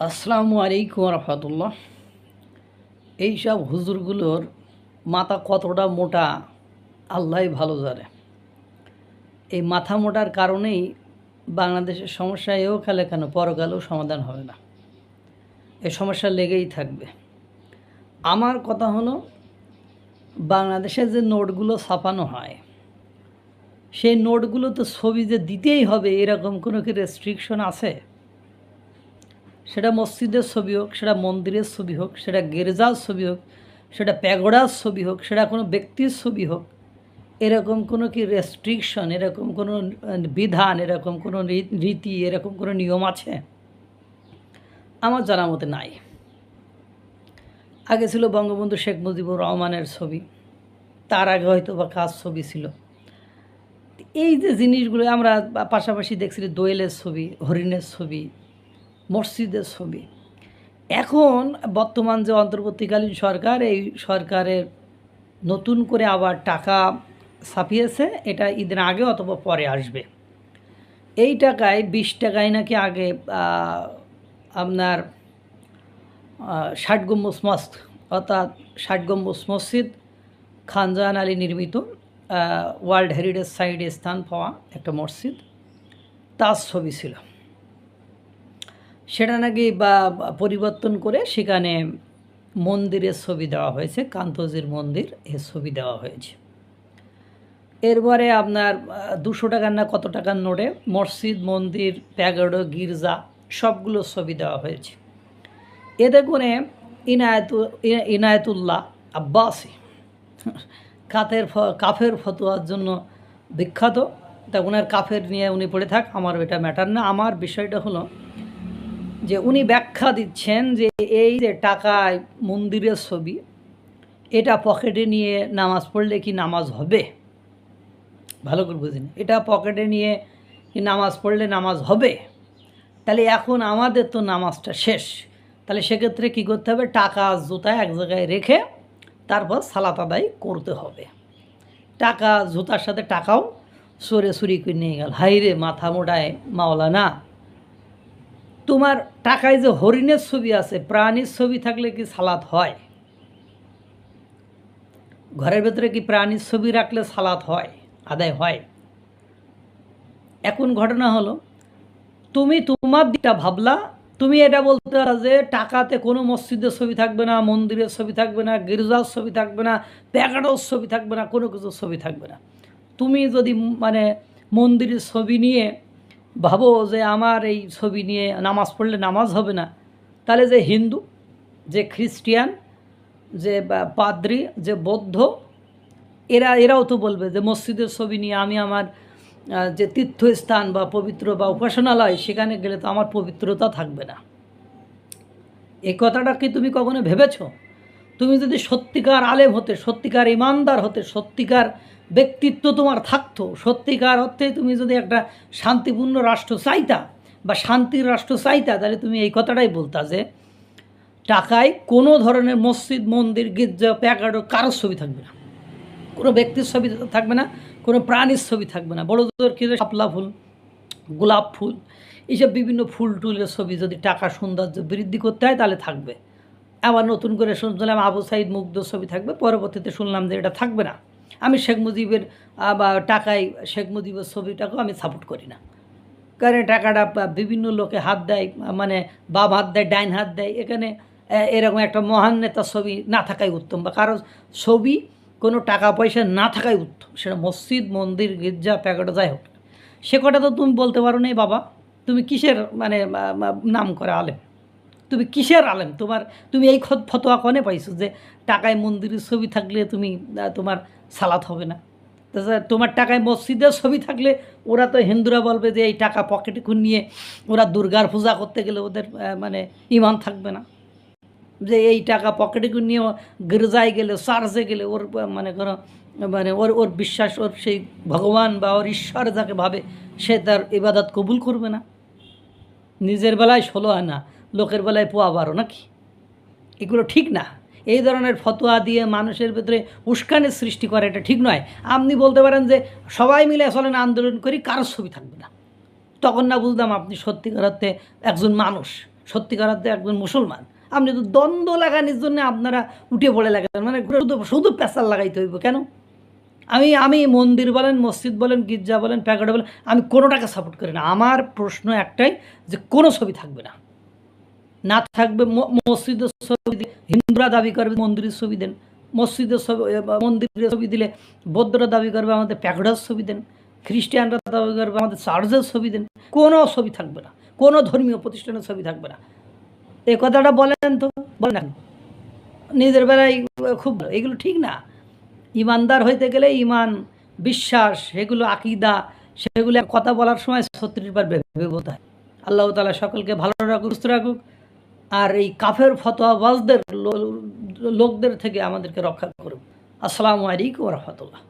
আসসালামু আলাইকুম রহমতুল্লাহ। এইসব হুজুরগুলোর মাথা কতটা মোটা আল্লাহই ভালো জানে। এই মাথা মোটার কারণেই বাংলাদেশের সমস্যা এও খেলে কেন পরকালেও সমাধান হবে না, এই সমস্যা লেগেই থাকবে। আমার কথা হলো, বাংলাদেশের যে নোটগুলো ছাপানো হয় সেই নোটগুলো তো ছবি যে দিতেই হবে এরকম কোনো কি রেস্ট্রিকশন আছে? সেটা মসজিদের ছবি হোক, সেটা মন্দিরের ছবি হোক, সেটা গির্জার ছবি হোক, সেটা প্যাগোডার ছবি হোক, সেটা কোনো ব্যক্তির ছবি হোক, এরকম কোনো কি রেস্ট্রিকশন, এরকম কোনো বিধান, এরকম কোনো রীতি, এরকম কোনো নিয়ম আছে? আমার জানা মতে নাই। আগে ছিল বঙ্গবন্ধু শেখ মুজিবুর রহমানের ছবি, তার আগে হয়তো বা কাজ ছবি ছিল। এই যে জিনিসগুলো আমরা পাশাপাশি দেখছিলি, দোয়েলের ছবি, হরিণের ছবি, মসজিদের ছবি। এখন বর্তমান যে অন্তর্বর্তীকালীন সরকার, এই সরকারের নতুন করে আবার টাকা ছাপিয়েছে, এটা ঈদের আগে অথবা পরে আসবে। এই টাকায় 20 টাকায় নাকি আগে আপনার 60 গম্বুজ মস্ক, অর্থাৎ 60 গম্বুজ মসজিদ, খানজাহান আলী নির্মিত, ওয়ার্ল্ড হেরিটেজ সাইটে স্থান পাওয়া একটা মসজিদ, তার ছবি ছিল। সেটা নাকি পরিবর্তন করে সেখানে মন্দিরের ছবি দেওয়া হয়েছে, কান্তজির মন্দির, এর ছবি দেওয়া হয়েছে। এরপরে আপনার 200 টাকার না কত টাকার নোটে মসজিদ, মন্দির, প্যাগোডা, গির্জা সবগুলো ছবি দেওয়া হয়েছে। এতে করে ইনায়েতুল্লাহ আব্বাসি কাফের ফতোয়ার জন্য বিখ্যাত। তা ওনার কাফের নিয়ে উনি পড়ে থাক, আমার এটা ম্যাটার না। আমার বিষয়টা হলো যে উনি ব্যাখ্যা দিচ্ছেন যে এই যে টাকায় মন্দিরের ছবি, এটা পকেটে নিয়ে নামাজ পড়লে কি নামাজ হবে? ভালো করে বুঝিন, এটা পকেটে নিয়ে কি নামাজ পড়লে নামাজ হবে? তাহলে এখন আমাদের তো নামাজটা শেষ, তাহলে সেক্ষেত্রে কী করতে হবে? টাকা জুতা এক জায়গায় রেখে তারপর সালাত আদায় করতে হবে। টাকা জুতার সাথে টাকাও সরে চুরি করে নিয়ে গেল। হাইরে মাথা মোটায় মাওলানা, তোমার টাকায় যে হরিণের ছবি আছে, প্রাণীর ছবি থাকলে কি সালাত হয়? ঘরের ভেতরে কি প্রাণীর ছবি রাখলে সালাত হয়, আদায় হয়? এখন ঘটনা হলো, তুমি তোমার দিকটা ভাবলা, তুমি এটা বলতে পারো যে টাকাতে কোনো মসজিদের ছবি থাকবে না, মন্দিরের ছবি থাকবে না, গির্জার ছবি থাকবে না, প্যাকেটের ছবি থাকবে না, কোনো কিছুর ছবি থাকবে না। তুমি যদি মন্দিরের ছবি নিয়ে ভাবো যে আমার এই ছবি নিয়ে নামাজ পড়লে নামাজ হবে না, তাহলে যে হিন্দু, যে খ্রিস্টিয়ান, যে পাদ্রি, যে বৌদ্ধ, এরাও তো বলবে যে মসজিদের ছবি নিয়ে আমি আমার যে তীর্থস্থান বা পবিত্র বা উপাসনালয়, সেখানে গেলে তো আমার পবিত্রতা থাকবে না। এই কথাটা কি তুমি কখনো ভেবেছ? তুমি যদি সত্যিকার আলেম হতে, সত্যিকার ইমানদার হতে, সত্যিকার ব্যক্তিত্ব তোমার থাকতো, সত্যিকার অর্থে তুমি যদি একটা শান্তিপূর্ণ রাষ্ট্র চাইতা বা শান্তির রাষ্ট্র চাইতা, তাহলে তুমি এই কথাটাই বলতা যে টাকায় কোনো ধরনের মসজিদ, মন্দির, গির্জা, প্যাকেট কারোর ছবি থাকবে না, কোনো ব্যক্তির ছবি থাকবে না, কোনো প্রাণীর ছবি থাকবে না। বড় জোর কি শাপলা ফুল, গোলাপ ফুল, এইসব বিভিন্ন ফুল টুলের ছবি যদি টাকা সৌন্দর্য বৃদ্ধি করতে হয় তাহলে থাকবে। আবার নতুন করে শুনলাম আবু সাইদ মুগ্ধ ছবি থাকবে, পরবর্তীতে শুনলাম যে এটা থাকবে না। আমি শেখ মুজিবের বা টাকায় শেখ মুজিবের ছবিটাকেও আমি সাপোর্ট করি না, কারণ টাকাটা বিভিন্ন লোকে হাত দেয়, বাম হাত দেয়, ডাইন হাত দেয়। এখানে এরকম একটা মহান নেতার ছবি না থাকাই উত্তম, বা কারো ছবি কোনো টাকা পয়সা না থাকাই উত্তম, সেটা মসজিদ, মন্দির, গির্জা, প্যাকেট যাই হোক। সে কটা তো তুমি বলতে পারো নি বাবা, তুমি কিসের নাম করে আলেম? তুমি কিসের আলেম? তুমি এই ফতোয়া কনে পাইছো যে টাকায় মন্দিরের ছবি থাকলে তুমি তোমার সালাত হবে না? তোমার টাকায় মসজিদের ছবি থাকলে ওরা তো হিন্দুরা বলবে যে এই টাকা পকেটে নিয়ে ওরা দুর্গার পূজা করতে গেলে ওদের ইমান থাকবে না। যে এই টাকা পকেটে নিয়ে গির্জায় গেলে, চার্চে গেলে ওর করো ওর ওর বিশ্বাস, ওর সেই ভগবান বা ওর ঈশ্বর যাকে ভাবে, সে তার ইবাদত কবুল করবে না। নিজের বেলায় 16 আনা, লোকের বেলায় 12 নাকি? এগুলো ঠিক না। এই ধরনের ফতোয়া দিয়ে মানুষের ভেতরে উস্কানের সৃষ্টি করা এটা ঠিক নয়। আপনি বলতে পারেন যে সবাই মিলে চলেন আন্দোলন করি, কারোর ছবি থাকবে না। তখন না বুঝলাম আপনি সত্যিকার অর্থে একজন মানুষ, সত্যিকার অর্থে একজন মুসলমান। আপনি তো দ্বন্দ্ব লাগানোর জন্য আপনারা উঠে পড়ে লাগান, মানে শুধু শুধু পেশাল লাগাইতে হইব কেন? আমি মন্দির বলেন, মসজিদ বলেন, গির্জা বলেন, প্যাকেট বলেন, আমি কোনোটাকে সাপোর্ট করি না। আমার প্রশ্ন একটাই যে কোনো ছবি থাকবে না, না থাকবে মসজিদের ছবি। হিন্দুরা দাবি করবে মন্দিরের ছবি দেন, মসজিদের ছবি মন্দিরের ছবি দিলে বৌদ্ধরা দাবি করবে আমাদের প্যাকেটের ছবি দেন, খ্রিস্টানরা দাবি করবে আমাদের চার্চের ছবি দেন। কোনো ছবি থাকবে না, কোনো ধর্মীয় প্রতিষ্ঠানের ছবি থাকবে না। এই কথাটা বলেন তো, বলেন না নিজের বেলায় খুব ভালো, এগুলো ঠিক না। ইমানদার হইতে গেলে ইমান, বিশ্বাস, সেগুলো আকিদা, সেগুলো কথা বলার সময় ৩৬ বার ভেবে বলতে হয়। আল্লাহ তাআলা সকলকে ভালো রাখুক, সুস্থ রাখুক, আর এই কাফের ফতোয়াবাজদের লোকদের থেকে আমাদেরকে রক্ষা করুক। আসসালামু আলাইকুম ওয়া রাহমাতুল্লাহ।